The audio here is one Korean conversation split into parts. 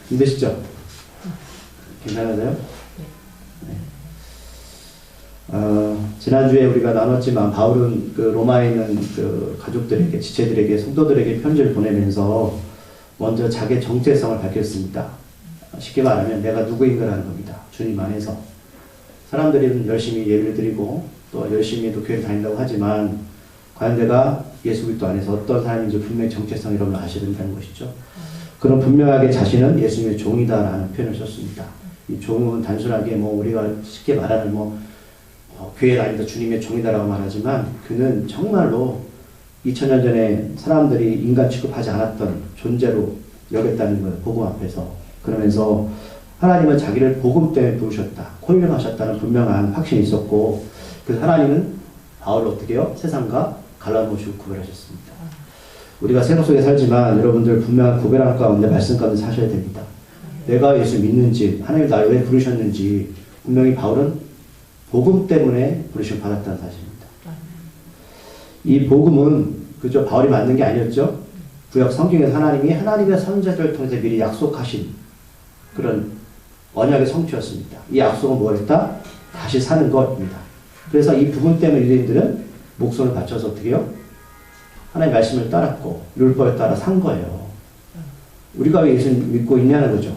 힘드시죠? 괜찮으세요? 지난주에 우리가 나눴지만 바울은 그 로마에 있는 그 가족들에게, 지체들에게, 성도들에게 편지를 보내면서 먼저 자기의 정체성을 밝혔습니다. 쉽게 말하면 내가 누구인가라는 겁니다. 주님 안에서. 사람들은 열심히 예배를 드리고 또 열심히 또 교회를 다닌다고 하지만 과연 내가 예수 그리스도 안에서 어떤 사람인지 분명히 정체성 여러분 아셔야 된다는 것이죠. 그런 분명하게 자신은 예수님의 종이다라는 표현을 썼습니다. 이 종은 단순하게 뭐 우리가 쉽게 말하는 교회에 다니다 주님의 종이다라고 말하지만 그는 정말로 2000년 전에 사람들이 인간 취급하지 않았던 존재로 여겼다는 거예요. 복음 앞에서. 그러면서 하나님은 자기를 복음 때문에 부르셨다. 콜림하셨다는 분명한 확신이 있었고 그래서 하나님은 바울을 어떻게 해요? 세상과 갈라놓으시고 구별하셨습니다. 우리가 세상 속에 살지만 여러분들 분명한 구별함 가운데 말씀 가운데 사셔야 됩니다. 내가 예수 믿는지 하나님 나를 왜 부르셨는지 분명히 바울은 복음 때문에 부르심을 받았다는 사실입니다. 이 복음은 그저 바울이 만든 게 아니었죠. 구약 성경에서 하나님이 하나님의 선자들을 통해서 미리 약속하신 그런 언약의 성취였습니다. 이 약속은 뭐였다? 다시 사는 것입니다. 그래서 이 부분 때문에 유대인들은 목숨을 바쳐서 어떻게 해요? 하나님의 말씀을 따랐고 율법에 따라 산 거예요. 우리가 왜 예수를 믿고 있냐는 거죠.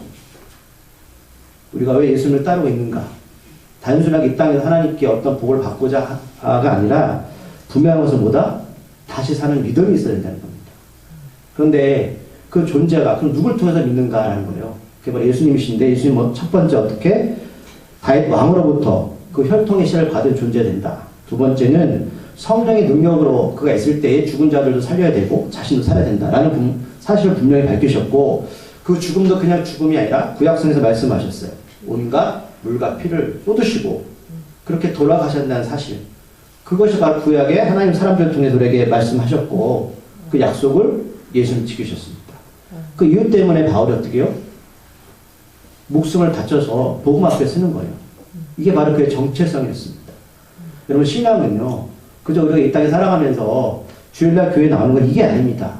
우리가 왜 예수님을 따르고 있는가? 단순하게 이 땅에서 하나님께 어떤 복을 받고자가 아니라 분명한 것은 뭐다? 다시 사는 믿음이 있어야 된다는 겁니다. 그런데 그 존재가 그럼 누굴 통해서 믿는가라는 거예요. 그게 바로 예수님이신데 예수님은 첫 번째 어떻게? 다윗 왕으로부터 그 혈통의 씨를 받은 존재가 된다. 두 번째는 성령의 능력으로 그가 있을 때에 죽은 자들도 살려야 되고 자신도 살아야 된다라는 사실을 분명히 밝히셨고 그 죽음도 그냥 죽음이 아니라 구약성에서 말씀하셨어요. 온갖 물과 피를 쏟으시고 그렇게 돌아가셨다는 사실. 그것이 바로 구약에 하나님 사람들을 통해서 우리에게 말씀하셨고 그 약속을 예수님 지키셨습니다. 그 이유 때문에 바울이 어떻게 해요? 목숨을 바쳐서 복음 앞에 서는 거예요. 이게 바로 그의 정체성이었습니다. 여러분 신앙은요. 그저 우리가 이 땅에 살아가면서 주일날 교회에 나오는 건 이게 아닙니다.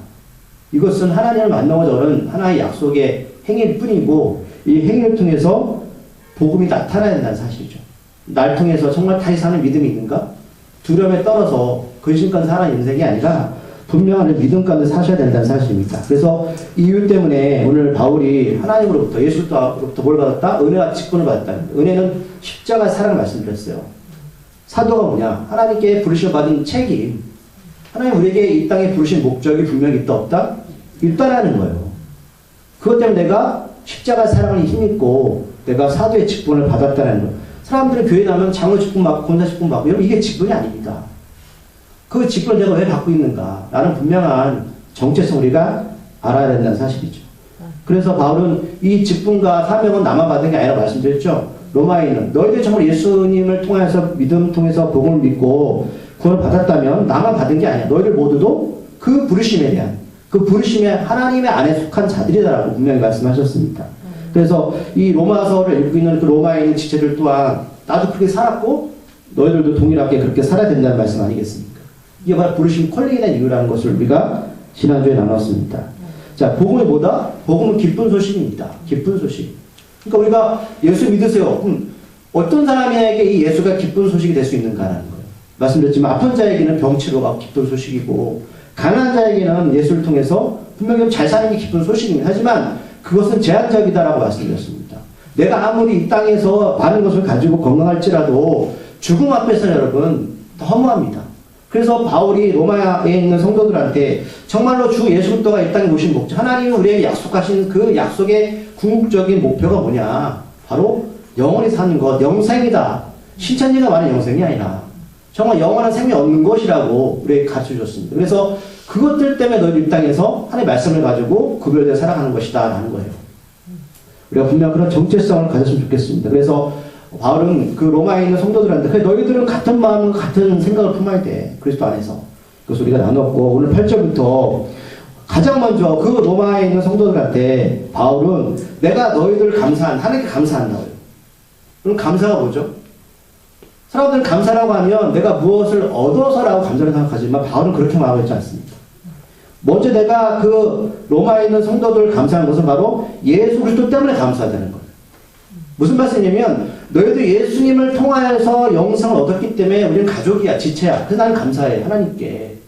이것은 하나님을 만나고자 하는 하나의 약속의 행위일 뿐이고 이 행위를 통해서 복음이 나타나야 된다는 사실이죠. 날 통해서 정말 다시 사는 믿음이 있는가? 두려움에 떨어서 근심까지 사는 인생이 아니라 분명한 믿음 가운데 사셔야 된다는 사실입니다. 그래서 이유 때문에 오늘 바울이 하나님으로부터 예수로부터 뭘 받았다? 은혜와 직분을 받았다. 은혜는 십자가의 사랑을 말씀드렸어요. 사도가 뭐냐? 하나님께 부르심을 받은 책임. 하나님 우리에게 이 땅에 부르신 목적이 분명히 있다 없다? 있다라는 거예요. 그것 때문에 내가 십자가의 사랑을 힘입고 내가 사도의 직분을 받았다는 거예요. 사람들은 교회 나면 장로 직분 받고 권사 직분 받고 여러분 이게 직분이 아닙니다. 그 직분을 내가 왜 받고 있는가? 라는 분명한 정체성 우리가 알아야 된다는 사실이죠. 그래서 바울은 이 직분과 사명은 나만 받은 게 아니라 말씀드렸죠. 로마인은 너희들이 정말 예수님을 통해서 믿음 통해서 복음을 믿고 구원을 받았다면 나만 받은 게 아니야. 너희들 모두도 그 부르심에 대한 그 부르심에 하나님의 안에 속한 자들이다라고 분명히 말씀하셨습니다. 그래서 이 로마서를 읽고 있는 그 로마에 있는 지체들 또한 나도 그렇게 살았고 너희들도 동일하게 그렇게 살아야 된다는 말씀 아니겠습니까? 이게 바로 부르심 콜링에 대한 이유라는 것을 우리가 지난주에 나눴습니다. 자, 복음이 뭐다? 복음은 기쁜 소식입니다. 기쁜 소식. 그러니까 우리가 예수 믿으세요. 그럼 어떤 사람에게 이 예수가 기쁜 소식이 될 수 있는가라는 거예요. 말씀드렸지만 아픈 자에게는 병치료가 기쁜 소식이고 가난한 자에게는 예수를 통해서 분명히 잘 사는 게 기쁜 소식입니다. 하지만 그것은 제한적이다라고 말씀드렸습니다. 내가 아무리 이 땅에서 많은 것을 가지고 건강할지라도 죽음 앞에서는 여러분 허무합니다. 그래서 바울이 로마에 있는 성도들한테 정말로 주 예수 그리스도가 이 땅에 오신 목적, 하나님이 우리에게 약속하신 그 약속의 궁극적인 목표가 뭐냐? 바로 영원히 사는 것, 영생이다. 신천지가 말하는 영생이 아니라 정말 영원한 생명이 얻는 것이라고 우리에게 가르쳐줬습니다. 그래서 그것들 때문에 너희들 이 땅에서 하나님의 말씀을 가지고 구별되어 살아가는 것이다 라는 거예요. 우리가 분명 그런 정체성을 가졌으면 좋겠습니다. 그래서 바울은 그 로마에 있는 성도들한테 그래 너희들은 같은 마음 같은 생각을 품어야 돼. 그리스도 안에서. 그래서 우리가 나눴고 오늘 8절부터 가장 먼저 그 로마에 있는 성도들한테 바울은 내가 너희들 하나님께 감사한다고요. 그럼 감사가 뭐죠? 사람들은 감사라고 하면 내가 무엇을 얻어서라고 감사를 생각하지만 바울은 그렇게 말하고 있지 않습니다. 먼저 내가 그 로마에 있는 성도들을 감사하는 것은 바로 예수 그리스도 때문에 감사하다는 거예요. 무슨 말씀이냐면 너희도 예수님을 통하여서 영생을 얻었기 때문에 우리는 가족이야, 지체야. 그래서 나는 감사해, 하나님께.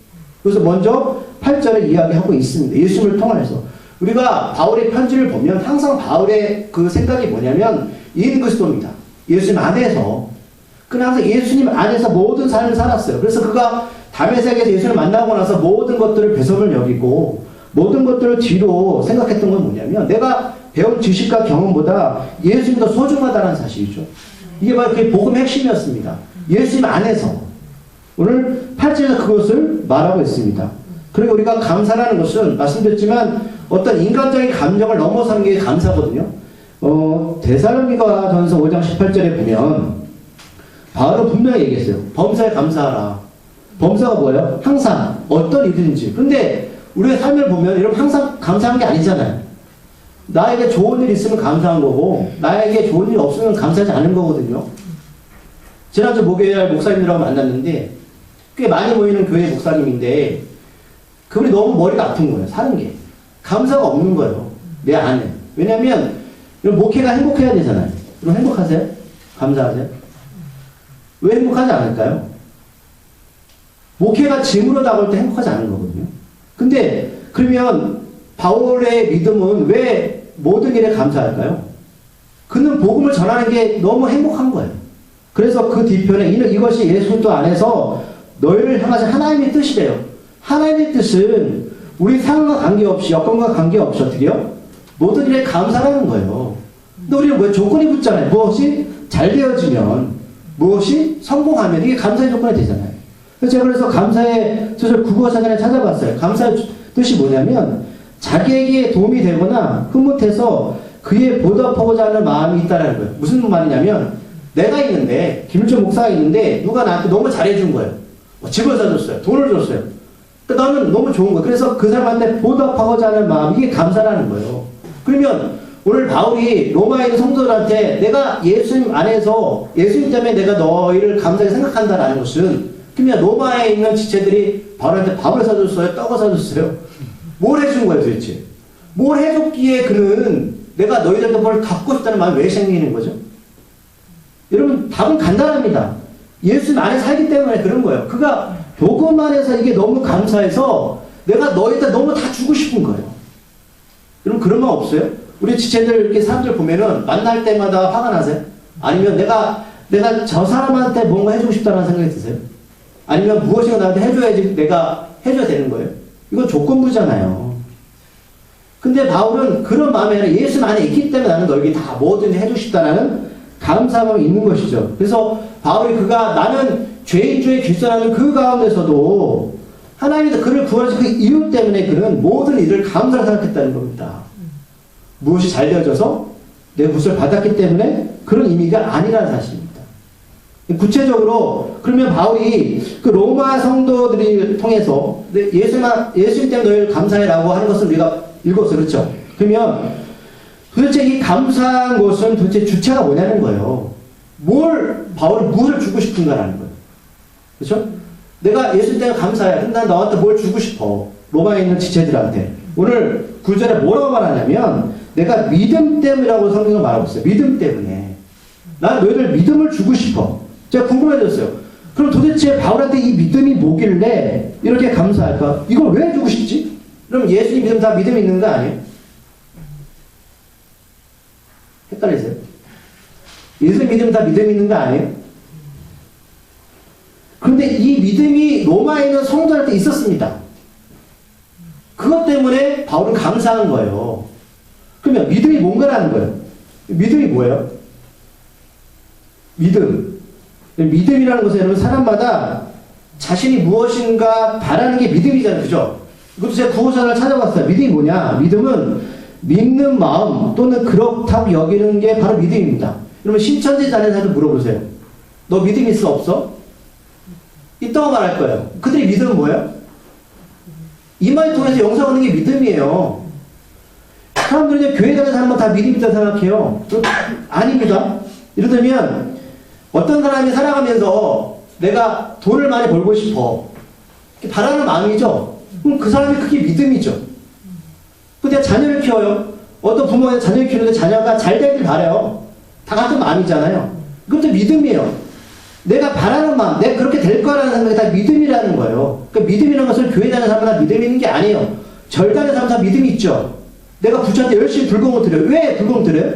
그래서 먼저 8절에 이야기하고 있습니다. 예수님을 통하여서. 우리가 바울의 편지를 보면 항상 바울의 그 생각이 뭐냐면 인 그리스도입니다. 예수님 안에서. 그는 항상 예수님 안에서 모든 삶을 살았어요. 그래서 그가 다메섹에서 예수님을 만나고 나서 모든 것들을 배설을 여기고 모든 것들을 뒤로 생각했던 건 뭐냐면 내가 배운 지식과 경험보다 예수님이 더 소중하다는 사실이죠. 이게 바로 그게 복음의 핵심이었습니다. 예수님 안에서. 오늘 8절에서 그것을 말하고 있습니다. 그리고 우리가 감사라는 것은 말씀드렸지만 어떤 인간적인 감정을 넘어서는 게 감사거든요. 데살로니가 전서 5장 18절에 보면 바울은 분명히 얘기했어요. 범사에 감사하라. 범사가 뭐예요? 항상 어떤 일이든지. 근데 우리의 삶을 보면 여러분 항상 감사한 게 아니잖아요. 나에게 좋은 일 있으면 감사한 거고 나에게 좋은 일 없으면 감사하지 않은 거거든요. 지난주 목요일 목사님들하고 만났는데 꽤 많이 모이는 교회 목사님인데 그분이 너무 머리가 아픈 거예요. 사는 게. 감사가 없는 거예요. 내 안에. 왜냐면 목회가 행복해야 되잖아요. 그럼 행복하세요? 감사하세요? 왜 행복하지 않을까요? 목회가 짐으로 다가올 때 행복하지 않은 거거든요. 근데 그러면 바울의 믿음은 왜 모든 일에 감사할까요? 그는 복음을 전하는 게 너무 행복한 거예요. 그래서 그 뒤편에 이것이 예수 그리스도 안에서 너희를 향하신 하나님의 뜻이래요. 하나님의 뜻은 우리 상황과 관계없이 여건과 관계없이 어떻게요? 모든 일에 감사라는 거예요. 근데 우리는 왜 조건이 붙잖아요. 무엇이 잘 되어지면 무엇이 성공하면 이게 감사의 조건이 되잖아요. 제가 그래서 감사의 뜻을 국어사전에 찾아봤어요. 감사의 뜻이 뭐냐면 자기에게 도움이 되거나 흐뭇해서 그에 보답하고자 하는 마음이 있다는 거예요. 무슨 말이냐면 내가 있는데 김일철 목사가 있는데 누가 나한테 너무 잘해준 거예요. 집을 사줬어요. 돈을 줬어요. 그러니까 나는 너무 좋은 거예요. 그래서 그 사람한테 보답하고자 하는 마음, 이게 감사라는 거예요. 그러면 오늘 바울이 로마에 있는 성도들한테 내가 예수님 안에서 예수님 때문에 내가 너희를 감사하게 생각한다라는 것은 그러면 로마에 있는 지체들이 바울한테 밥을 사줬어요? 떡을 사줬어요? 뭘 해준 거예요 도대체? 뭘 해줬기에 그는 내가 너희들한테 뭘 갖고 싶다는 마음이 왜 생기는 거죠? 여러분 답은 간단합니다. 예수님 안에 살기 때문에 그런 거예요. 그가 복음 안에서 이게 너무 감사해서 내가 너희한테 너무 다 주고 싶은 거예요. 여러분 그런 거 없어요? 우리 지체들 이렇게 사람들 보면은 만날 때마다 화가 나세요? 아니면 내가 저 사람한테 뭔가 해주고 싶다는 생각이 드세요? 아니면 무엇인가 나한테 해줘야지 내가 해줘야 되는 거예요? 이건 조건부잖아요. 근데 바울은 그런 마음이 아니라 예수 안에 있기 때문에 나는 너에게 다 뭐든지 해주고 싶다라는 감사함이 있는 것이죠. 그래서 바울이 나는 죄인 중에 길선하는 그 가운데서도 하나님이 그를 구원하신 그 이유 때문에 그는 모든 일을 감사를 생각했다는 겁니다. 무엇이 잘 되어져서 내 굿을 받았기 때문에 그런 의미가 아니라는 사실입니다. 구체적으로 그러면 바울이 그 로마 성도들이 통해서 예수님 때문에 너희를 감사해라고 하는 것을 우리가 읽었어요. 그렇죠? 그러면 도대체 이 감사한 것은 도대체 주체가 뭐냐는 거예요. 바울이 무엇을 주고 싶은가라는 거예요. 그렇죠? 내가 예수님 때문에 감사해. 근데 난 너한테 뭘 주고 싶어. 로마에 있는 지체들한테. 오늘 9절에 뭐라고 말하냐면 내가 믿음 때문이라고 성경을 말하고 있어요. 믿음 때문에. 나는 너희들 믿음을 주고 싶어. 제가 궁금해졌어요. 그럼 도대체 바울한테 이 믿음이 뭐길래 이렇게 감사할까? 이걸 왜 주고 싶지? 그럼 예수님 믿음 다 믿음이 있는 거 아니에요? 헷갈리세요? 예수님 믿음 다 믿음이 있는 거 아니에요? 그런데 이 믿음이 로마에 있는 성도한테 있었습니다. 그것 때문에 바울은 감사한 거예요. 그러면 믿음이 뭔가라는 거예요. 믿음이 뭐예요? 믿음이라는 것은 여러분 사람마다 자신이 무엇인가 바라는 게 믿음이잖아요. 그죠? 이것도 제가 구호선을 찾아봤어요. 믿음이 뭐냐? 믿음은 믿는 마음 또는 그렇다고 여기는 게 바로 믿음입니다. 여러분 신천지 다니는 사람들 물어보세요. 너 믿음 있어 없어? 있다고 말할 거예요. 그들의 믿음은 뭐예요? 이마를 통해서 영상 얻는 게 믿음이에요. 사람들이 이제 교회 다니는 사람만 다 믿음 있다고 생각해요. 아닙니다. 예를 들면 어떤 사람이 살아가면서 내가 돈을 많이 벌고 싶어. 바라는 마음이죠. 그럼 그 사람이 그게 믿음이죠. 근데 자녀를 키워요. 어떤 부모가 자녀를 키우는데 자녀가 잘 되길 바라요. 다 같은 마음이잖아요. 그것도 믿음이에요. 내가 바라는 마음, 내가 그렇게 될 거라는 생각이 다 믿음이라는 거예요. 그러니까 믿음이라는 것을 교회 다니는 사람은 다 믿음이 있는 게 아니에요. 절 다니는 사람은 다 믿음이 있죠. 내가 부처한테 열심히 불공을 드려요. 왜 불공 드려요?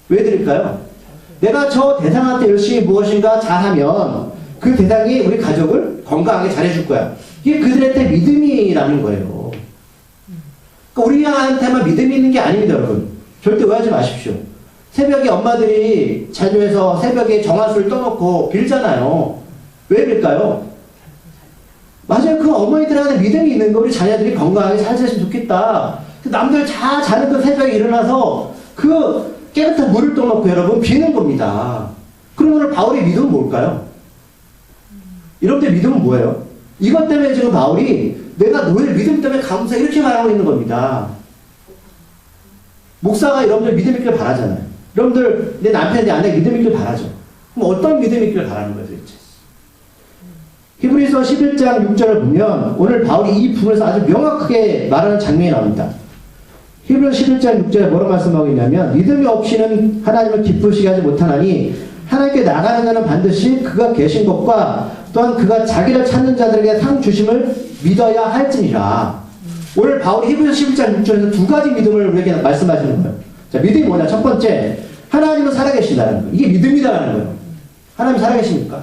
왜 드릴까요? 내가 저 대상한테 열심히 무엇인가 잘하면 그 대상이 우리 가족을 건강하게 잘해줄 거야. 이게 그들한테 믿음이라는 거예요. 그러니까 우리한테만 믿음이 있는 게 아닙니다, 여러분. 절대 오해하지 마십시오. 새벽에 엄마들이 자녀에서 새벽에 정화수를 떠놓고 빌잖아요. 왜 빌까요? 맞아요. 그 어머니들한테 믿음이 있는 거, 우리 자녀들이 건강하게 잘 지냈으면 좋겠다. 남들 다 자는 그 새벽에 일어나서 그 깨끗한 물을 떠놓고 여러분 비는 겁니다. 그럼 오늘 바울의 믿음은 뭘까요? 여러분들 믿음은 뭐예요? 이것 때문에 지금 바울이 내가 너의 믿음 때문에 감사 이렇게 말하고 있는 겁니다. 목사가 여러분들 믿음 있길 바라잖아요. 여러분들 내 남편, 내 아내 믿음 있길 바라죠. 그럼 어떤 믿음 있길 바라는 거예요, 도대체? 히브리서 11장 6절을 보면 오늘 바울이 이 부분에서 아주 명확하게 말하는 장면이 나옵니다. 히브리서 11장 6절에 뭐라고 말씀하고 있냐면 믿음이 없이는 하나님을 기쁘시게 하지 못하나니 하나님께 나가는 자는 반드시 그가 계신 것과 또한 그가 자기를 찾는 자들에게 상 주심을 믿어야 할지니라. 오늘 바울이 히브리서 11장 6절에서 두 가지 믿음을 우리에게 말씀하시는 거예요. 자, 믿음이 뭐냐? 첫 번째, 하나님은 살아계신다는 거예요. 이게 믿음이다라는 거예요. 하나님 살아계십니까?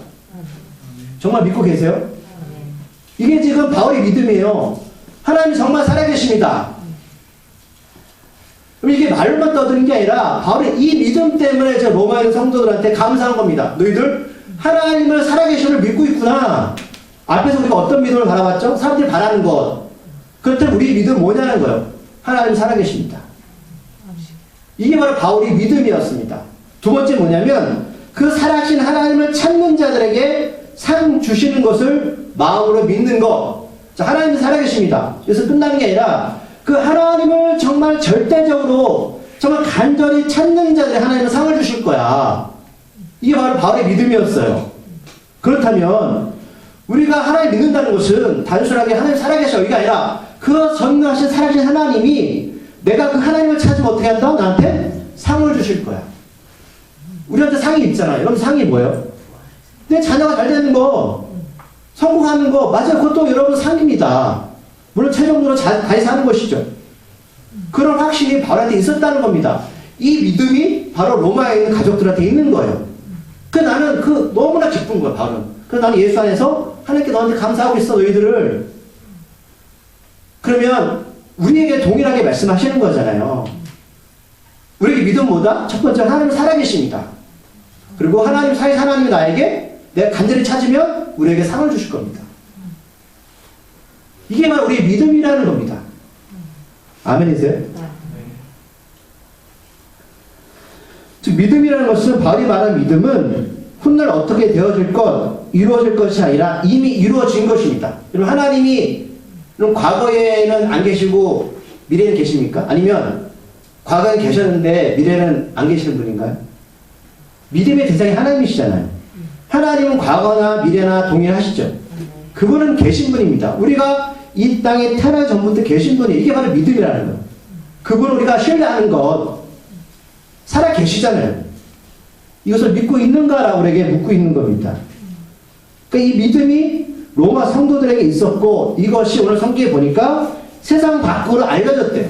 정말 믿고 계세요? 이게 지금 바울의 믿음이에요. 하나님 정말 살아계십니다. 그럼 이게 말로만 떠드는 게 아니라 바울이 이 믿음 때문에 저 로마의 성도들한테 감사한 겁니다. 너희들 하나님을 살아계심을 믿고 있구나. 앞에서 우리가 어떤 믿음을 바라봤죠? 사람들이 바라는 것. 그렇다면 우리 믿음은 뭐냐는 거예요. 하나님 살아계십니다. 이게 바로 바울의 믿음이었습니다. 두 번째 뭐냐면 그 살아계신 하나님을 찾는 자들에게 상 주시는 것을 마음으로 믿는 것. 자, 하나님이 살아계십니다. 그래서 끝나는 게 아니라 그 하나님을 정말 절대적으로 정말 간절히 찾는 자들이 하나님은 상을 주실 거야. 이게 바로 바울의 믿음이었어요. 그렇다면 우리가 하나님 믿는다는 것은 단순하게 하나님 살아계셔 이게 아니라 그 전능하신 살아계신 하나님이 내가 그 하나님을 찾으면 어떻게 한다? 나한테 상을 주실 거야. 우리한테 상이 있잖아요. 여러분 상이 뭐예요? 내 자녀가 잘 되는 거, 성공하는 거, 맞아요. 그것도 여러분 상입니다. 물론 최종적으로 다시 사는 것이죠. 그런 확신이 바울한테 있었다는 겁니다. 이 믿음이 바로 로마에 있는 가족들한테 있는 거예요. 나는 너무나 기쁜 거야, 바울은. 그래서 나는 예수 안에서 하나님께 너한테 감사하고 있어, 너희들을. 그러면 우리에게 동일하게 말씀하시는 거잖아요. 우리에게 믿음 뭐다? 첫 번째, 하나님 살아계십니다. 그리고 하나님이 나에게 내가 간절히 찾으면 우리에게 상을 주실 겁니다. 이게 바로 우리의 믿음이라는 겁니다. 아멘이세요? 즉 믿음이라는 것은 바울이 말한 믿음은 훗날 어떻게 되어질 것, 이루어질 것이 아니라 이미 이루어진 것입니다. 여러분 하나님이 그럼 과거에는 안 계시고 미래에는 계십니까? 아니면 과거에 계셨는데 미래에는 안 계시는 분인가요? 믿음의 대상이 하나님이시잖아요. 하나님은 과거나 미래나 동일하시죠. 그분은 계신 분입니다. 우리가 이 땅에 태어나기 전부터 계신 분이 이게 바로 믿음이라는 거예요. 그분을 우리가 신뢰하는 것 살아 계시잖아요. 이것을 믿고 있는가라고 우리에게 묻고 있는 겁니다. 그러니까 이 믿음이 로마 성도들에게 있었고 이것이 오늘 성경에 보니까 세상 밖으로 알려졌대요.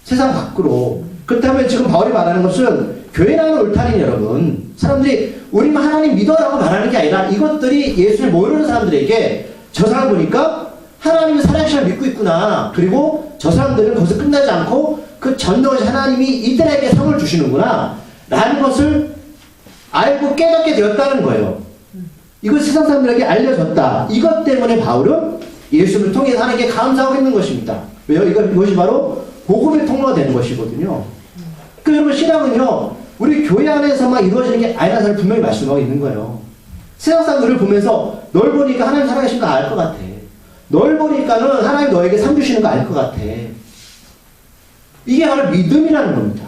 세상 밖으로. 그렇다면 지금 바울이 말하는 것은 교회라는 울타리는 여러분 사람들이 우리만 하나님 믿어라고 말하는 게 아니라 이것들이 예수를 모르는 사람들에게 저 사람 보니까 하나님이 살아계심을 믿고 있구나. 그리고 저 사람들은 거기서 끝나지 않고 그 전능하신 하나님이 이들에게 상을 주시는구나 라는 것을 알고 깨닫게 되었다는 거예요. 이걸 세상 사람들에게 알려졌다. 이것 때문에 바울은 예수를 통해서 하나님께 감사하고 있는 것입니다. 왜요? 이것이 바로 복음의 통로가 되는 것이거든요. 그 여러분 신앙은요 우리 교회 안에서만 이루어지는 게 아니라는 사람을 분명히 말씀하고 있는 거예요. 세상 사람들을 보면서 널 보니까 하나님 살아계신 거 알 것 같아. 널 보니까는 하나님 너에게 상 주시는 거 알 것 같아. 이게 바로 믿음이라는 겁니다.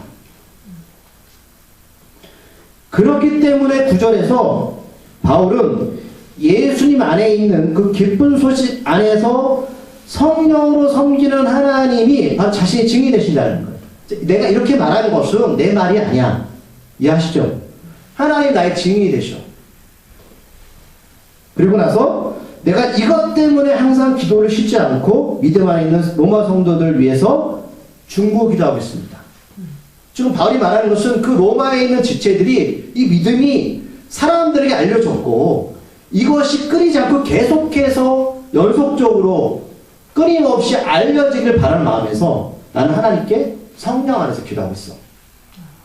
그렇기 때문에 9절에서 바울은 예수님 안에 있는 그 기쁜 소식 안에서 성령으로 섬기는 하나님이 바로 자신의 증인이 되신다는 거예요. 내가 이렇게 말하는 것은 내 말이 아니야. 이해하시죠? 하나님 나의 증인이 되셔. 그리고 나서 내가 이것 때문에 항상 기도를 쉬지 않고 믿음 안에 있는 로마 성도들을 위해서 중보 기도하고 있습니다. 지금 바울이 말하는 것은 그 로마에 있는 지체들이 이 믿음이 사람들에게 알려졌고 이것이 끊이지 않고 계속해서 연속적으로 끊임없이 알려지길 바라는 마음에서 나는 하나님께 성령 안에서 기도하고 있어.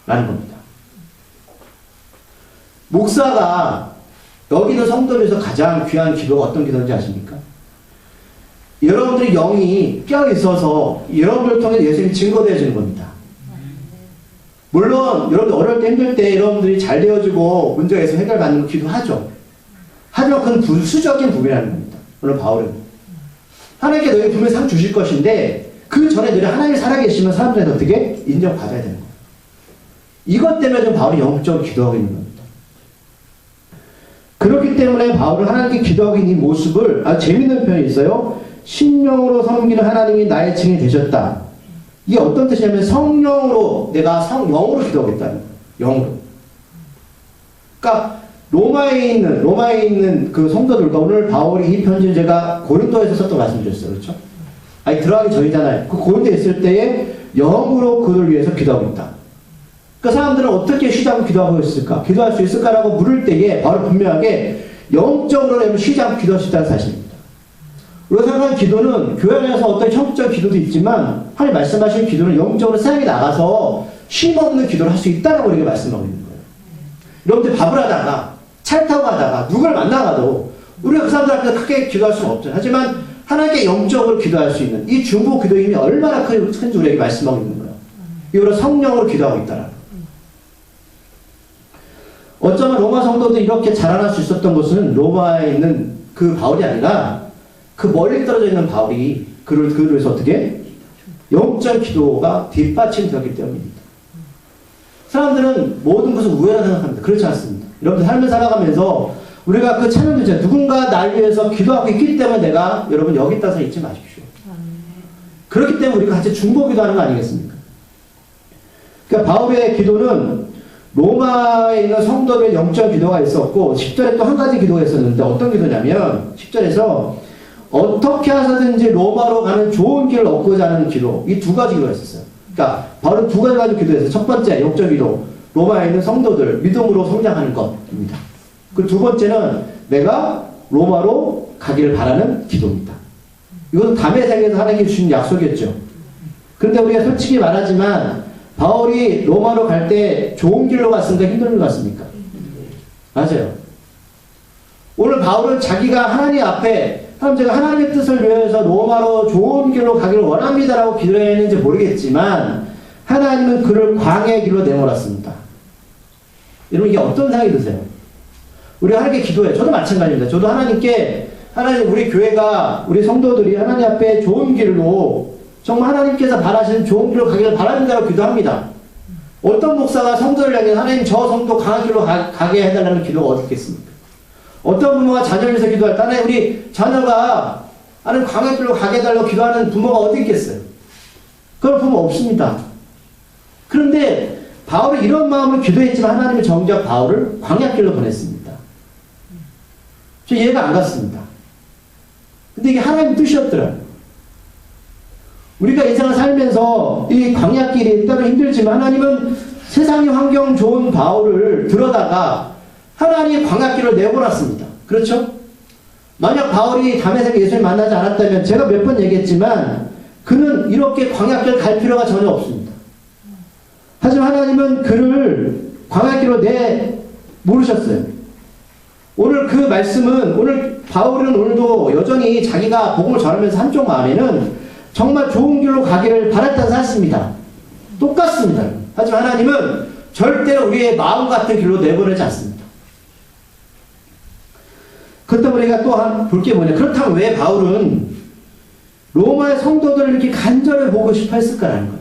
라는 겁니다. 목사가 여기 있는 성도들에서 가장 귀한 기도가 어떤 기도인지 아십니까? 여러분들의 영이 껴있어서 여러분을 통해 예수님이 증거되어 주는 겁니다. 물론 여러분들 어릴 때 힘들 때 여러분들이 잘 되어지고 문제가 있으면 해결받는 거 기도하죠. 하지만 그건 부수적인 부분이라는 겁니다. 물론 바울은 하나님께 너희 분명히 상 주실 것인데 그 전에 너희 하나님이 살아계시면 사람들한테 어떻게 인정받아야 되는 거예요. 이것 때문에 좀 바울이 영적으로 기도하고 있는 겁니다. 그렇기 때문에 바울은 하나님께 기도하고 있는 이 모습을 아주 재밌는 표현이 있어요. 신령으로 섬기는 하나님이 나의 증인이 되셨다. 이게 어떤 뜻이냐면 성령으로 내가 영으로 기도하겠다는 거예요. 영으로. 그러니까 로마에 있는 그 성도들과 오늘 바울이 이 편지를 제가 고린도에서 썼던 말씀드렸어요. 그렇죠? 아니 들어가기 전이잖아요. 그 고린도에 있을 때에 영으로 그들을 위해서 기도하고 있다. 그 사람들은 어떻게 쉬지 않고 기도하고 있을까? 기도할 수 있을까라고 물을 때에 바로 분명하게 영적으로 쉬지 않고 기도할 수 있다는 사실입니다. 우리가 생각하는 기도는 교회 안에서 어떤 형식적 기도도 있지만 하나님 말씀하시는 기도는 영적으로 세상에 나가서 쉼 없는 기도를 할 수 있다라고 우리가 말씀하고 있는 거예요. 여러분들 밥을 하다가 차를 타고 가다가 누굴 만나가도 우리가 그 사람들 앞에서 크게 기도할 수는 없죠. 하지만 하나님께 영적으로 기도할 수 있는 이 중보 기도의 힘이 얼마나 큰지 우리에게 말씀하고 있는 거예요. 이거로 성령으로 기도하고 있다라는 거예요. 어쩌면 로마 성도들이 이렇게 자라날 수 있었던 것은 로마에 있는 그 바울이 아니라 그 멀리 떨어져 있는 바울이 그를 위해서 어떻게 영적 기도가 뒷받침되었기 때문입니다. 사람들은 모든 것을 우애라 생각합니다. 그렇지 않습니다. 여러분들 삶을 살아가면서 우리가 그 찬양도 있잖아요. 누군가 날 위해서 기도하고 있기 때문에 내가 여러분 여기 있다서 잊지 마십시오. 그렇기 때문에 우리가 같이 중보 기도하는 거 아니겠습니까? 그러니까 바울의 기도는 로마에 있는 성도들의 영적 기도가 있었고 10절에 또 한 가지 기도가 있었는데 어떤 기도냐면 10절에서 어떻게 하서든지 로마로 가는 좋은 길을 얻고자 하는 기도, 이 두 가지 기도가 있었어요. 그러니까 바로 두 가지 가지고 기도했어요. 첫 번째 영적 기도, 로마에 있는 성도들 믿음으로 성장하는 것입니다. 그리고 두 번째는 내가 로마로 가기를 바라는 기도입니다. 이것은 담의 세계에서 하나님께 주신 약속이었죠. 그런데 우리가 솔직히 말하지만 바울이 로마로 갈 때 좋은 길로 갔습니까? 힘든 길로 갔습니까? 맞아요. 오늘 바울은 자기가 하나님 앞에 제가 하나님의 뜻을 위해서 로마로 좋은 길로 가기를 원합니다라고 기도했는지 모르겠지만 하나님은 그를 광야의 길로 내몰았습니다. 여러분 이게 어떤 생각이 드세요? 우리가 하나님께 기도해요. 저도 마찬가지입니다. 저도 하나님께 하나님 우리 교회가 우리 성도들이 하나님 앞에 좋은 길로 정말 하나님께서 바라시는 좋은 길로 가기를 바랍니다라고 기도합니다. 어떤 목사가 성도를 향해 하나님 저 성도 강한 길로 가게 해달라는 기도가 어디 있겠습니까? 어떤 부모가 자녀를 위해서 기도할 때 하나님 우리 자녀가 하나님 강한 길로 가게 해달라고 기도하는 부모가 어디 있겠어요? 그런 부모 없습니다. 그런데 바울이 이런 마음을 기도했지만 하나님이 정작 바울을 광야길로 보냈습니다. 저 이해가 안 갔습니다. 근데 이게 하나님 뜻이었더라고요. 우리가 인생을 살면서 이 광야길이 때로 힘들지만 하나님은 세상의 환경 좋은 바울을 들어다가 하나님의 광야길을 내보냈습니다. 그렇죠? 만약 바울이 다메섹에 예수를 만나지 않았다면 제가 몇 번 얘기했지만 그는 이렇게 광야길 갈 필요가 전혀 없습니다. 하지만 하나님은 그를 광야길로 내모르셨어요. 오늘 그 말씀은 오늘 바울은 오늘도 여전히 자기가 복음을 전하면서 한쪽 마음에는 정말 좋은 길로 가기를 바랐다는 사실입니다. 똑같습니다. 하지만 하나님은 절대로 우리의 마음 같은 길로 내보내지 않습니다. 그렇다고 우리가 또 볼 게 뭐냐. 그렇다면 왜 바울은 로마의 성도들을 이렇게 간절히 보고 싶어 했을까라는 거예요.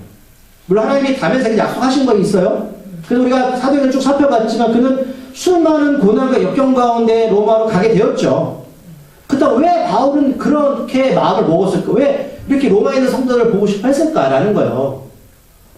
물론 하나님이 다메섹에 약속하신 건 있어요. 그래서 우리가 사도행을 쭉 살펴봤지만 그는 수많은 고난과 역경 가운데 로마로 가게 되었죠. 그렇다고 왜 바울은 그렇게 마음을 먹었을까? 왜 이렇게 로마에 있는 성도들을 보고 싶어 했을까라는 거예요.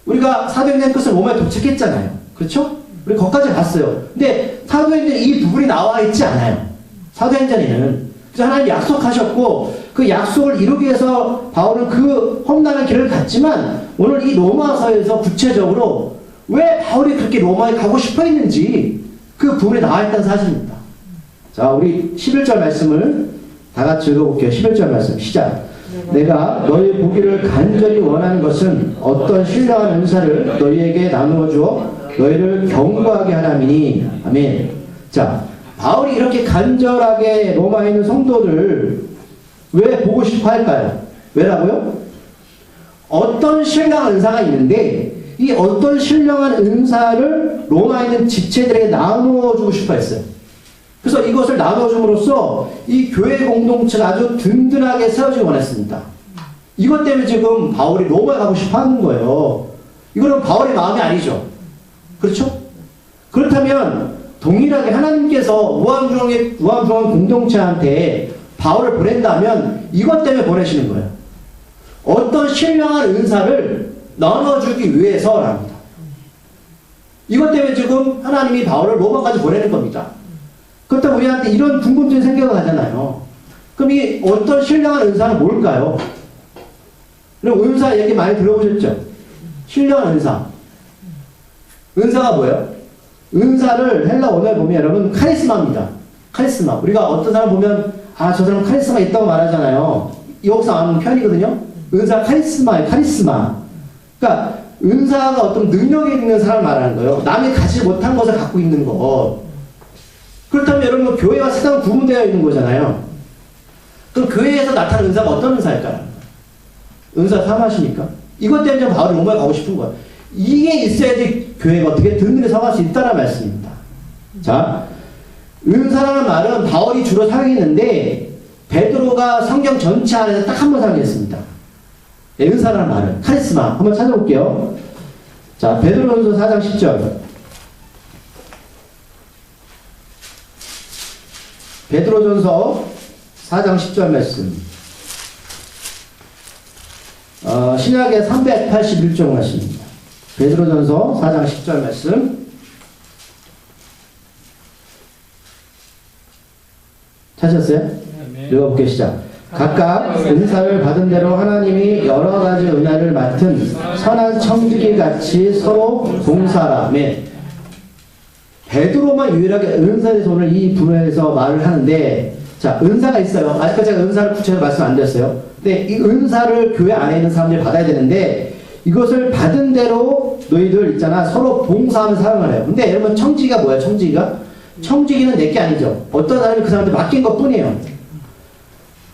우리가 사도행전 끝을 로마에 도착했잖아요. 그렇죠? 우리 거기까지 갔어요. 근데 사도행전 이 부분이 나와 있지 않아요. 사도행전에는. 그래서 하나님 약속하셨고 그 약속을 이루기 위해서 바울은 그 험난한 길을 갔지만 오늘 이 로마서에서 구체적으로 왜 바울이 그렇게 로마에 가고 싶어 했는지 그 부분에 나와 있다는 사실입니다. 자, 우리 11절 말씀을 다 같이 읽어볼게요. 11절 말씀 시작. 내가 너희 보기를 간절히 원하는 것은 어떤 신령한 은사를 너희에게 나누어 주어 너희를 경고하게 하나미니. 아멘. 자, 바울이 이렇게 간절하게 로마에 있는 성도들 왜 보고 싶어 할까요? 왜라고요? 어떤 신령한 은사가 있는데 이 어떤 신령한 은사를 로마에 있는 지체들에게 나누어 주고 싶어 했어요. 그래서 이것을 나누어 줌으로써 이 교회 공동체가 아주 든든하게 세워지기 원했습니다. 이것 때문에 지금 바울이 로마에 가고 싶어 하는 거예요. 이거는 바울의 마음이 아니죠. 그렇죠? 그렇다면 동일하게 하나님께서 무한중앙 공동체한테 바울을 보낸다면 이것 때문에 보내시는 거예요. 어떤 신령한 은사를 나눠주기 위해서랍니다. 이것 때문에 지금 하나님이 바울을 로마까지 보내는 겁니다. 그렇다면 우리한테 이런 궁금증이 생겨가 하잖아요. 그럼 이 어떤 신령한 은사는 뭘까요? 그리고 은사 얘기 많이 들어보셨죠? 신령한 은사. 은사가 뭐예요? 은사를 헬라 원어에 보면 여러분 카리스마입니다. 카리스마. 우리가 어떤 사람 보면 아, 저 사람 카리스마 있다고 말하잖아요. 여기서 아는 편이거든요. 은사 카리스마예요. 카리스마. 그러니까 은사가 어떤 능력이 있는 사람을 말하는 거예요. 남이 갖지 못한 것을 갖고 있는 것. 그렇다면 여러분 교회와 세상은 구분되어 있는 거잖아요. 그럼 교회에서 나타나는 은사가 어떤 은사일까요? 은사 삼하시니까? 이것 때문에 바울이 로마에 가고 싶은 거예요. 이게 있어야지 교회가 어떻게 든든히 서갈 수 있다는 말씀입니다. 자, 은사라는 말은 바울이 주로 사용했는데 베드로가 성경 전체 안에서 딱 한 번 사용했습니다. 네, 은사라는 말은 카리스마. 한번 찾아볼게요. 자, 베드로전서 4장 10절. 베드로전서 4장 10절 말씀. 신약의 381쪽 말씀입니다. 베드로전서 4장 10절 말씀. 찾으셨어요? 읽어볼게요. 시작. 각각 은사를 받은 대로 하나님이 여러 가지 은혜를 맡은 선한 청지기 같이 서로 봉사하라. 아멘. 베드로만 유일하게 은사에 대해서 오늘 이 부분에서 말을 하는데, 자, 은사가 있어요. 아직까지 제가 은사를 구체적으로 말씀 안 드렸어요. 근데 이 은사를 교회 안에 있는 사람들이 받아야 되는데, 이것을 받은 대로 너희들 있잖아. 서로 봉사하면서 사용을 해요. 근데 여러분, 청지기가 뭐야? 청지기가? 청지기는 내게 아니죠. 어떤 사람이 그 사람한테 맡긴 것 뿐이에요.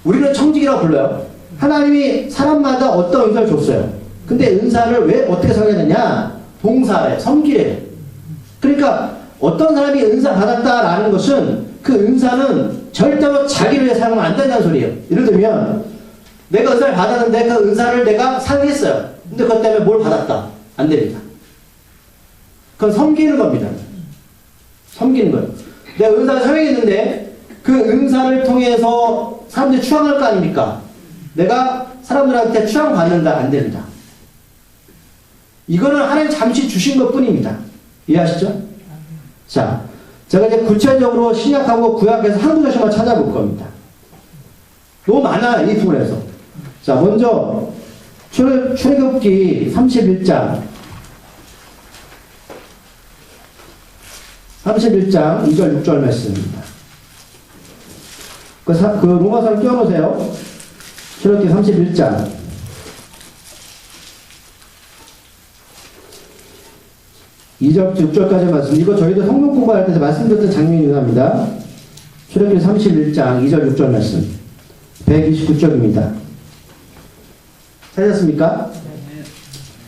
우리는 청지기라고 불러요. 하나님이 사람마다 어떤 은사를 줬어요. 근데 은사를 왜 어떻게 사용했느냐? 봉사래, 섬기래. 그러니까 어떤 사람이 은사 받았다라는 것은 그 은사는 절대로 자기를 위해 사용하면 안 된다는 소리예요. 예를 들면 내가 은사를 받았는데 그 은사를 내가 사용했어요. 근데 그것 때문에 뭘 받았다? 안 됩니다. 그건 섬기는 겁니다. 섬기는 거예요. 내가 은사를 사용했는데 그 은사를 통해서 사람들이 추앙할 거 아닙니까? 내가 사람들한테 추앙받는다. 안 됩니다. 이거는 하나님 잠시 주신 것 뿐입니다. 이해하시죠? 자, 제가 이제 구체적으로 신약하고 구약에서 한 구절씩만 찾아볼 겁니다. 너무 많아요, 이 부분에서. 자, 먼저 출애굽기 31장 2절 6절 말씀입니다. 그 로마서를 띄워놓으세요. 출애굽기 31장 2절 6절까지 말씀. 이거 저희도 성경 공부할 때 말씀드렸던 장면이 합니다. 출애굽기 31장 2절 6절 말씀. 129쪽입니다. 찾았습니까?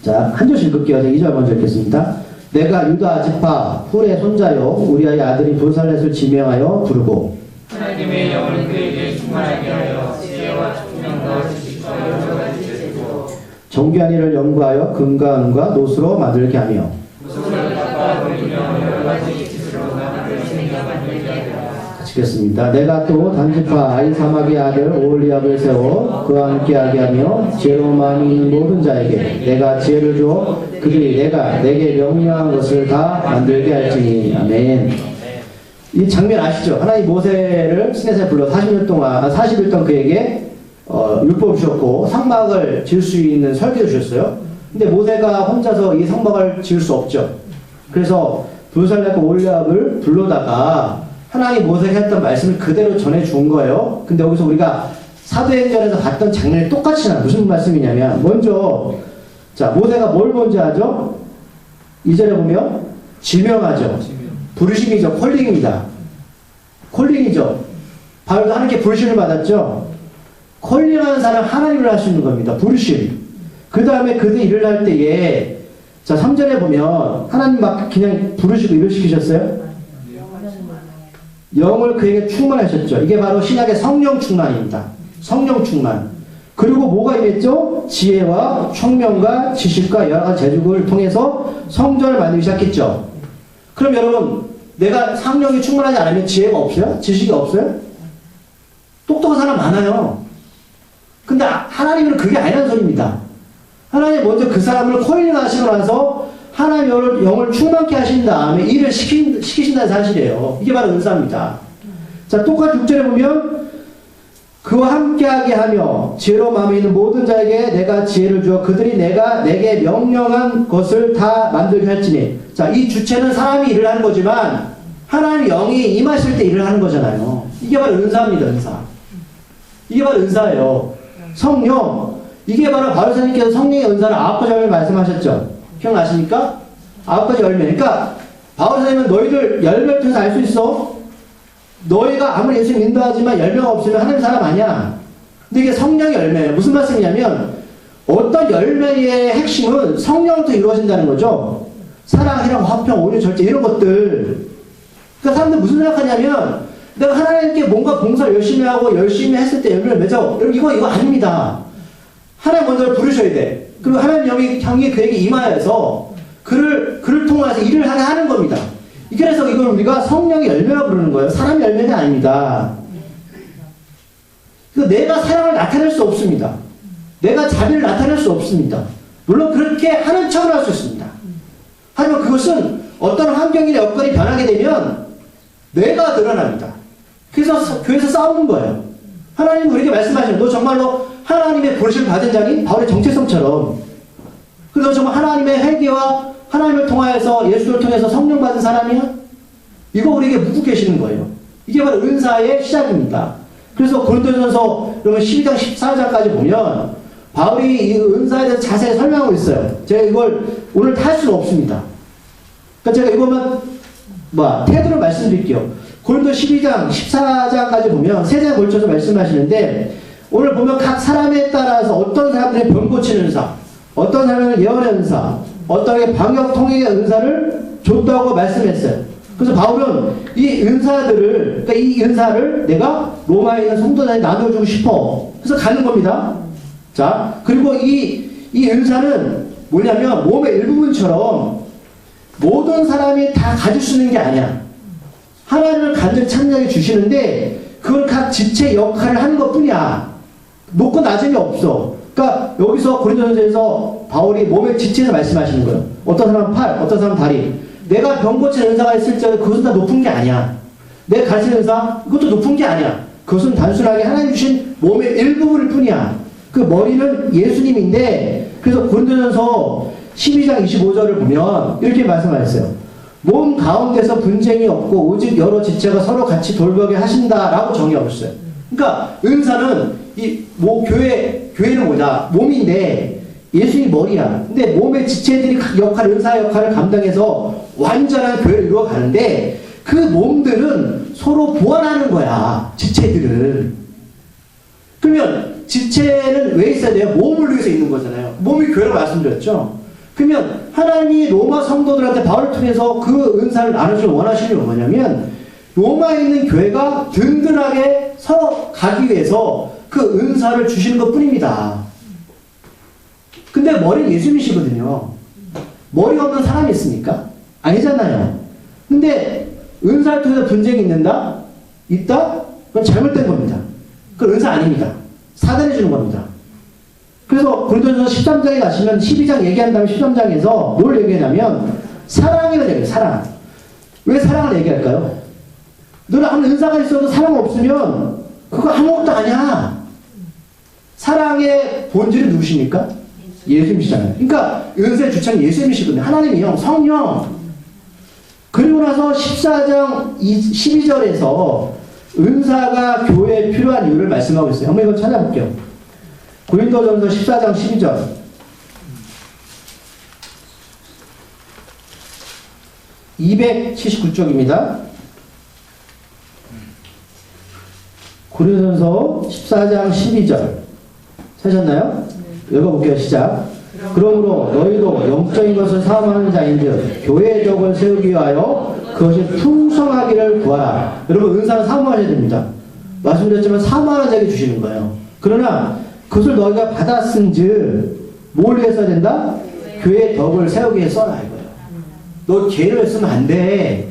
자, 한 절씩 읽을게요. 2절 먼저 읽겠습니다. 내가 유다 지파 훌의 손자요 우리아의 아들인 브살렛을 지명하여 부르고 하나님의 영은 그에게 충만하게 하여 지혜와 총명과 지식과 여러 가지 주시고 정교한 일을 연구하여 금과 은과 노수로 만들게 하며 무속을 닦아 버리며 여러 가지 기술로 만들 생겨 만들게 하리라. 읽겠습니다. 내가 또 단지파 아히사막의 아들 오홀리압을 세워 그와 함께하게 하며 지혜로운 마음이 있는 모든 자에게 내가 지혜를 주어 그들이 내가 내게 명령한 것을 다 만들게 할지니. 아멘. 이 장면 아시죠? 하나님 모세를 시내산에 불러 40일 동안 그에게 율법을 주셨고 성막을 지을 수 있는 설계를 주셨어요. 근데 모세가 혼자서 이 성막을 지을 수 없죠. 그래서 부살레과 오홀리압을 불러다가 하나님 모세가 했던 말씀을 그대로 전해 준 거예요. 근데 여기서 우리가 사도행전에서 봤던 장면이 똑같이 나와요. 무슨 말씀이냐면 먼저 자 모세가 뭘 먼저 하죠? 2절에 보면 지명하죠. 부르심이죠. 콜링입니다. 콜링이죠. 바울도 하나님께 부르심을 받았죠. 콜링하는 사람 하나님을 할 수 있는 겁니다. 부르심. 그 다음에 그들이 일을 할 때에 자 3절에 보면 하나님 막 그냥 부르시고 일을 시키셨어요. 영을 그에게 충만하셨죠. 이게 바로 신약의 성령 충만입니다. 성령 충만. 그리고 뭐가 임했죠? 지혜와 총명과 지식과 여러 가지 재주를 통해서 성전을 만들기 시작했죠. 그럼 여러분 내가 성령이 충만하지 않으면 지혜가 없어요? 지식이 없어요? 똑똑한 사람 많아요. 근데 하나님은 그게 아니라는 소리입니다. 하나님 먼저 그 사람을 콜링하시고 나서 하나님 영을 충만케 하신 다음에 일을 시키신다는 사실이에요. 이게 바로 은사입니다. 자, 똑같이 6절에 보면 그와 함께하게 하며 지혜로 마음에 있는 모든 자에게 내가 지혜를 주어 그들이 내가 내게 명령한 것을 다 만들게 할지니. 자, 이 주체는 사람이 일을 하는 거지만 하나님 영이 임하실 때 일을 하는 거잖아요. 이게 바로 은사입니다. 은사. 이게 바로 은사예요. 성령. 이게 바로 바울사님께서 성령의 은사를 9가지 열매 말씀하셨죠. 기억나십니까? 9가지 열매. 그러니까 바울사님은 너희들 열매를 통해서 알 수 있어. 너희가 아무리 예수님 인도하지만 열매가 없으면 하나님 사람 아니야. 근데 이게 성령의 열매예요. 무슨 말씀이냐면 어떤 열매의 핵심은 성령부터 이루어진다는 거죠. 사랑, 희랑, 화평, 오류, 절제 이런 것들. 그러니까 사람들 무슨 생각하냐면 내가 하나님께 뭔가 봉사를 열심히 하고 열심히 했을 때 열매를 맺어. 여러분 이거 아닙니다. 하나님 먼저 부르셔야 돼. 그리고 하나님 형이 그에게 임하여서 그를 통해서 일을 하게 하는 겁니다. 그래서 이걸 우리가 성령의 열매라고 부르는 거예요. 사람의 열매가 아닙니다. 내가 사랑을 나타낼 수 없습니다. 내가 자비를 나타낼 수 없습니다. 물론 그렇게 하는 척을 할 수 있습니다. 하지만 그것은 어떤 환경이나 여건이 변하게 되면 내가 드러납니다. 그래서 교회에서 싸우는 거예요. 하나님은 우리에게 말씀하시는 너 정말로 하나님의 부르심을 받은 자니? 바울의 정체성처럼. 그래서 너 정말 하나님의 회개와 하나님을 통하여서 예수를 통해서 성령 받은 사람이야? 이거 우리에게 묻고 계시는 거예요. 이게 바로 은사의 시작입니다. 그래서 고린도전서 여러분 12장 14절까지 보면 바울이 이 은사에 대해서 자세히 설명하고 있어요. 제가 이걸 오늘 다 할 수는 없습니다. 그러니까 제가 이거만 태도를 말씀드릴게요. 고린도 12장 14장까지 보면 세 장에 걸쳐서 말씀하시는데 오늘 보면 각 사람에 따라서 어떤 사람들이 병 고치는 은사, 어떤 사람은 예언의 은사, 어떤 방역 통역의 은사를 줬다고 말씀했어요. 그래서 바울은 이 은사들을, 그러니까 이 은사를 내가 로마에 있는 성도들에게 나눠주고 싶어. 그래서 가는 겁니다. 자, 그리고 이 은사는 뭐냐면 몸의 일부분처럼 모든 사람이 다 가질 수 있는 게 아니야. 하나님을 간절히 찬양해 주시는데 그걸 각 지체 역할을 하는 것 뿐이야. 높고 낮음이 없어. 그러니까 여기서 고린도전서에서 바울이 몸의 지체에서 말씀하시는 거예요. 어떤 사람은 팔, 어떤 사람은 다리. 내가 병 고치는 은사가 있을 때 그것은 다 높은 게 아니야. 내가 가르치는 은사, 그것도 높은 게 아니야. 그것은 단순하게 하나님 주신 몸의 일부분일 뿐이야. 그 머리는 예수님인데 그래서 고린도전서 12장 25절을 보면 이렇게 말씀하셨어요. 몸 가운데서 분쟁이 없고 오직 여러 지체가 서로 같이 돌보게 하신다라고 정의하고 있어요. 그러니까 은사는 교회는 뭐냐? 몸인데 예수님이 머리야. 근데 몸의 지체들이 각 은사 역할을 감당해서 완전한 교회를 이루어가는데 그 몸들은 서로 보완하는 거야. 지체들은. 그러면 지체는 왜 있어야 돼요? 몸을 위해서 있는 거잖아요. 몸이 교회라고 말씀드렸죠. 그러면 하나님이 로마 성도들한테 바울을 통해서 그 은사를 나누시길 원하시는 건 뭐냐면 로마에 있는 교회가 든든하게 서 가기 위해서 그 은사를 주시는 것 뿐입니다. 근데 머리는 예수님이시거든요. 머리 없는 사람이 있습니까? 아니잖아요. 근데 은사를 통해서 분쟁이 있는다? 있다? 그건 잘못된 겁니다. 그건 은사 아닙니다. 사단이 주는 겁니다. 그래서 고린도전서 13장에 가시면 12장 얘기한 다음에 13장에서 뭘 얘기하냐면 사랑이라는 얘기예요. 사랑. 왜 사랑을 얘기할까요? 너는 아무리 은사가 있어도 사랑 없으면 그거 아무것도 아니야. 사랑의 본질은 누구십니까? 예수님이시잖아요. 그러니까 은사의 주체는 예수님이시거든요. 하나님이요. 성령. 그리고 나서 14장 12절에서 은사가 교회에 필요한 이유를 말씀하고 있어요. 한번 이거 찾아볼게요. 고린도전서 14장 12절. (279쪽입니다) 고린도전서 14장 12절 찾으셨나요? 읽어볼게요. 시작. 그러므로 너희도 영적인 것을 사모하는 자인즉 교회의 덕을 세우기 위하여 그것이 풍성하기를 구하라. 여러분 은사는 사모하셔야 됩니다. 말씀드렸지만 사모하는 자에게 주시는 거예요. 그러나 그것을 너희가 받았은즉 뭘 위해 써야 된다? 교회의 덕을 세우기 위해 써라 이거예요. 너 죄를 쓰면 안 돼.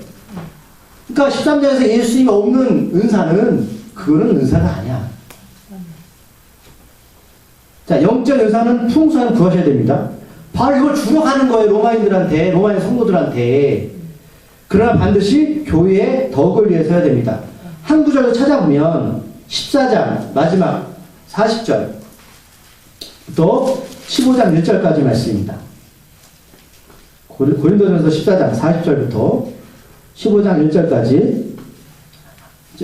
그러니까 13장에서 예수님이 없는 은사는 그거는 은사가 아니야. 자, 영적 은사는 풍성한 구하셔야 됩니다. 바로 이걸 주로 가는 거예요. 로마인들한테, 로마인 성도들한테. 그러나 반드시 교회의 덕을 위해서 해야 됩니다. 한 구절을 찾아보면 14장 마지막 40절부터 15장 1절까지 말씀입니다. 고린도전서 14장 40절부터 15장 1절까지.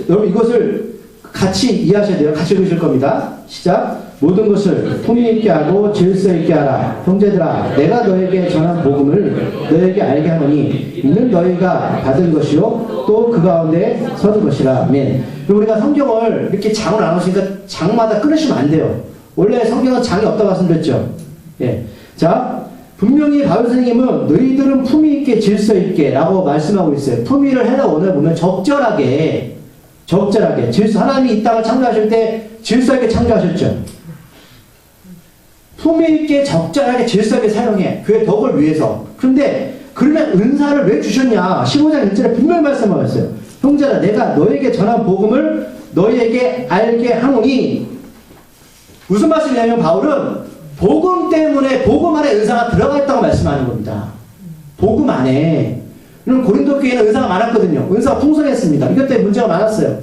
여러분 이것을 같이 이해하셔야 돼요. 같이 읽으실 겁니다. 시작. 모든 것을 품위 있게 하고 질서 있게 하라. 형제들아, 내가 너에게 전한 복음을 너에게 알게 하노니 이는 너희가 받은 것이요 또 그 가운데 서는 것이라. 아멘. 우리가 성경을 이렇게 장을 나누시니까 장마다 끊으시면 안 돼요. 원래 성경은 장이 없다고 말씀드렸죠. 예. 자, 분명히 바울 선생님은 너희들은 품위 있게 질서 있게 라고 말씀하고 있어요. 품위를 해라 원을 보면 적절하게 질서. 하나님이 이 땅을 창조하실 때 질서 있게 창조하셨죠. 품위 있게 적절하게 질서 있게 사용해. 그의 덕을 위해서. 그런데 그러면 은사를 왜 주셨냐? 15장 1절에 분명히 말씀하고 있어요. 형제라, 내가 너에게 전한 복음을 너희에게 알게 하노니. 무슨 말씀이냐면 바울은 복음 때문에 복음 안에 은사가 들어가 있다고 말씀하는 겁니다. 복음 안에. 고린도 교회는 은사가 많았거든요. 은사가 풍성했습니다. 이것 때문에 문제가 많았어요.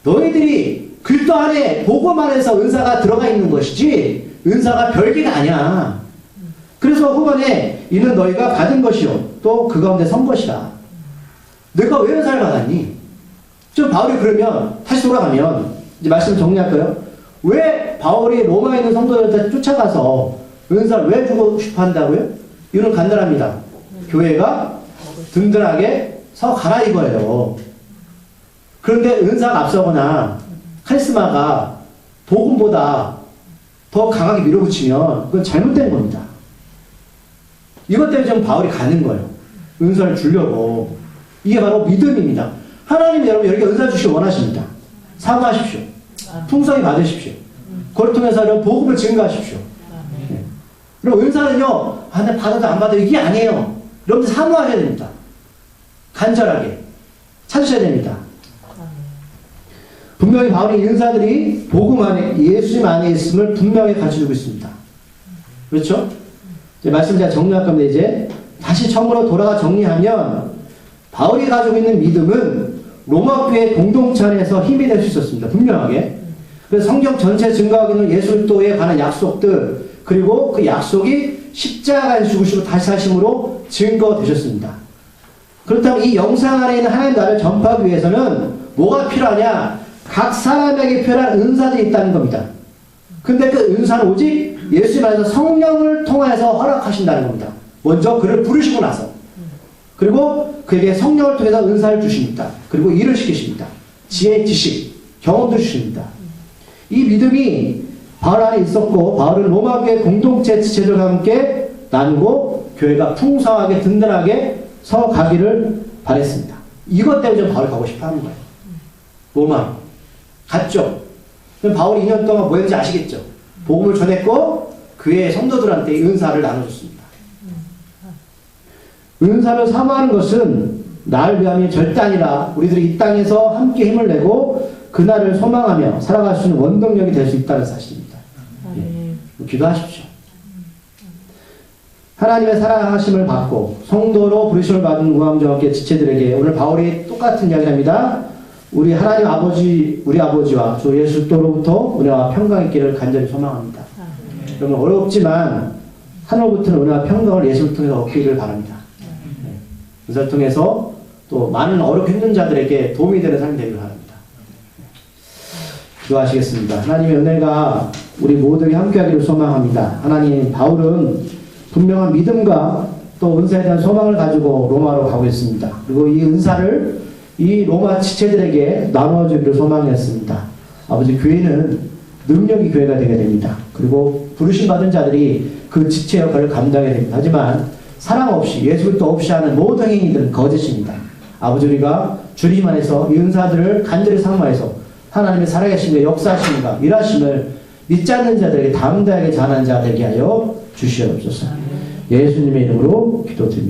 너희들이 그리스도 안에 복음 안에서 은사가 들어가 있는 것이지 은사가 별개가 아니야. 그래서 후반에 이는 너희가 받은 것이요 또 그 가운데 선 것이라. 내가 왜 은사를 받았니? 좀 바울이 그러면 다시 돌아가면 이제 말씀을 정리할까요? 왜 바울이 로마에 있는 성도들한테 쫓아가서 은사를 왜 주고 싶어 한다고요? 이유는 간단합니다. 교회가 든든하게 서 가라 이거예요. 그런데 은사가 앞서거나 카리스마가 복음보다 더 강하게 밀어붙이면 그건 잘못된 겁니다. 이것 때문에 지금 바울이 가는 거예요. 은사를 주려고. 이게 바로 믿음입니다. 하나님이 여러분 여러분에게 은사 주시기 원하십니다. 사모하십시오. 풍성히 받으십시오. 그걸 통해서 여러분 복음을 증거하십시오. 네. 그리고 은사는요, 나 받아도 안 받아도 이게 아니에요. 여러분들 사모하셔야 됩니다. 간절하게 찾으셔야 됩니다. 분명히 바울이 은사들이 복음 안에, 예수님 안에 있음을 분명히 가르쳐주고 있습니다. 그렇죠? 이제 말씀 제가 정리할 겁니다. 이제 다시 처음으로 돌아가 정리하면 바울이 가지고 있는 믿음은 로마 교회 공동체 안에서 힘이 될 수 있었습니다. 분명하게. 그래서 성경 전체 증거하기는 예수 그리스도에 관한 약속들, 그리고 그 약속이 십자가에 죽으시고 다시 사심으로 증거되셨습니다. 그렇다면 이 영상 안에 있는 하나님 나라를 전파하기 위해서는 뭐가 필요하냐? 각 사람에게 필요한 은사들이 있다는 겁니다. 근데 그 은사는 오직 예수님 안에서 성령을 통해서 허락하신다는 겁니다. 먼저 그를 부르시고 나서. 그리고 그에게 성령을 통해서 은사를 주십니다. 그리고 일을 시키십니다. 지혜, 지식, 경험도 주십니다. 이 믿음이 바울 안에 있었고, 바울은 로마 교회 공동체 지체들과 함께 나누고 교회가 풍성하게 든든하게 서 가기를 바랬습니다. 이것 때문에 좀 바울 가고 싶어 하는 거예요. 로마 갔죠. 그럼 바울이 2년 동안 뭐 했는지 아시겠죠? 복음을 전했고 그의 성도들한테 은사를 나눠줬습니다. 은사를 사모하는 것은 나를 위함이 절대 아니라 우리들이 이 땅에서 함께 힘을 내고 그날을 소망하며 살아갈 수 있는 원동력이 될 수 있다는 사실입니다. 예. 기도하십시오. 하나님의 사랑하심을 받고 성도로 부르심을 받은 우왕정학계 지체들에게 오늘 바울이 똑같은 이야기를 합니다. 우리 하나님 아버지, 우리 아버지와 주 예수 그리스도로부터 은혜와 평강이 있기를 간절히 소망합니다. 여러분 어렵지만 하늘로부터는 은혜와 평강을 예수를 통해서 얻기를 바랍니다. 그것을 통해서 또 많은 어렵고 힘든 자들에게 도움이 되는 삶이 되기를 바랍니다. 기도하시겠습니다. 하나님의 은혜가 우리 모두에게 함께하기를 소망합니다. 하나님, 바울은 분명한 믿음과 또 은사에 대한 소망을 가지고 로마로 가고 있습니다. 그리고 이 은사를 이 로마 지체들에게 나누어주기를 소망했습니다. 아버지, 교회는 능력이 교회가 되게 됩니다. 그리고 부르심받은 자들이 그 지체 역할을 감당하게 됩니다. 하지만 사랑 없이, 예수 그리스도 없이 하는 모든 행위들은 거짓입니다. 아버지, 우리가 주님 안에서 이 은사들을 간절히 상마해서 하나님의 살아계심과 역사하심과 일하심을 믿지 않는 자들에게 담대하게 전하는 자 되게 하여 주시옵소서. 예수님의 이름으로 기도드립니다.